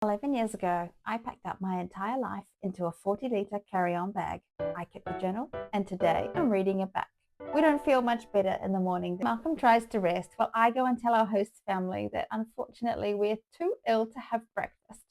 11 years ago, I packed up my entire life into a 40-litre carry-on bag. I kept the journal, and today I'm reading it back. We don't feel much better in the morning. Malcolm tries to rest while I go and tell our host family that unfortunately we're too ill to have breakfast.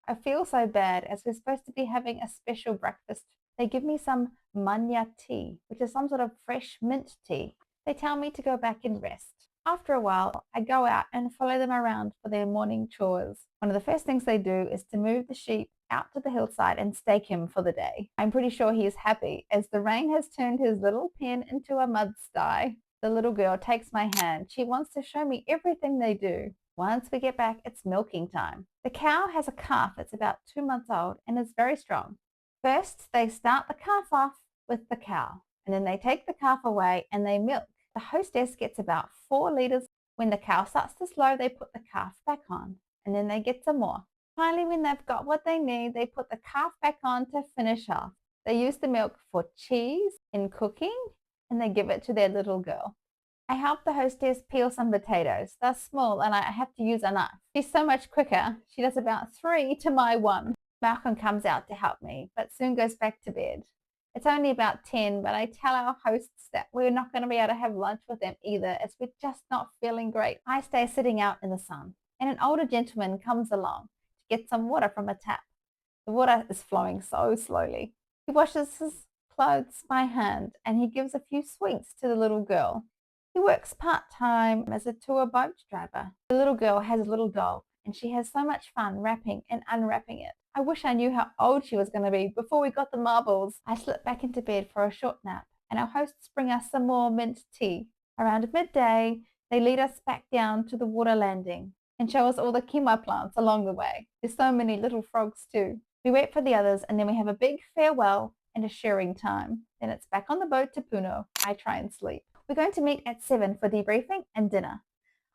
I feel so bad as we're supposed to be having a special breakfast. They give me some manya tea, which is some sort of fresh mint tea. They tell me to go back and rest. After a while, I go out and follow them around for their morning chores. One of the first things they do is to move the sheep out to the hillside and stake him for the day. I'm pretty sure he is happy as the rain has turned his little pen into a mud sty. The little girl takes my hand. She wants to show me everything they do. Once we get back, it's milking time. The cow has a calf that's about 2 months old and is very strong. First, they start the calf off with the cow, and then they take the calf away and they milk. The hostess gets about 4 liters. When the cow starts to slow, they put the calf back on, and then they get some more. Finally, when they've got what they need, they put the calf back on to finish off. They use the milk for cheese in cooking, and they give it to their little girl. I help the hostess peel some potatoes. They're small, and I have to use a knife. She's so much quicker. She does about 3 to my 1. Malcolm comes out to help me, but soon goes back to bed. It's only about 10, but I tell our hosts that we're not going to be able to have lunch with them either, as we're just not feeling great. I stay sitting out in the sun, and an older gentleman comes along to get some water from a tap. The water is flowing so slowly. He washes his clothes by hand, and he gives a few sweets to the little girl. He works part-time as a tour boat driver. The little girl has a little doll, and she has so much fun wrapping and unwrapping it. I wish I knew how old she was going to be before we got the marbles. I slipped back into bed for a short nap, and our hosts bring us some more mint tea. Around midday, they lead us back down to the water landing and show us all the kiwa plants along the way. There's so many little frogs too. We wait for the others, and then we have a big farewell and a sharing time. Then it's back on the boat to Puno. I try and sleep. We're going to meet at 7 for debriefing and dinner.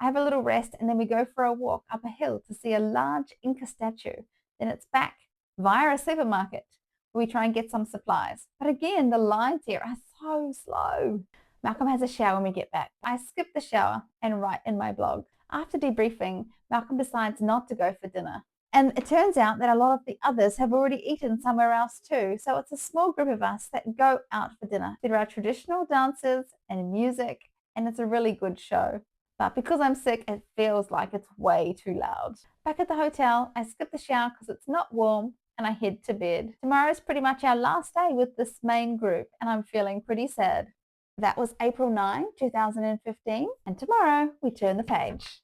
I have a little rest, and then we go for a walk up a hill to see a large Inca statue. Then it's back via a supermarket where we try and get some supplies. But again, the lines here are so slow. Malcolm has a shower when we get back. I skip the shower and write in my blog. After debriefing, Malcolm decides not to go for dinner. And it turns out that a lot of the others have already eaten somewhere else too. So it's a small group of us that go out for dinner. There are traditional dances and music, and it's a really good show. But because I'm sick, it feels like it's way too loud. Back at the hotel, I skip the shower because it's not warm, and I head to bed. Tomorrow's pretty much our last day with this main group, and I'm feeling pretty sad. That was April 9, 2015, and tomorrow we turn the page.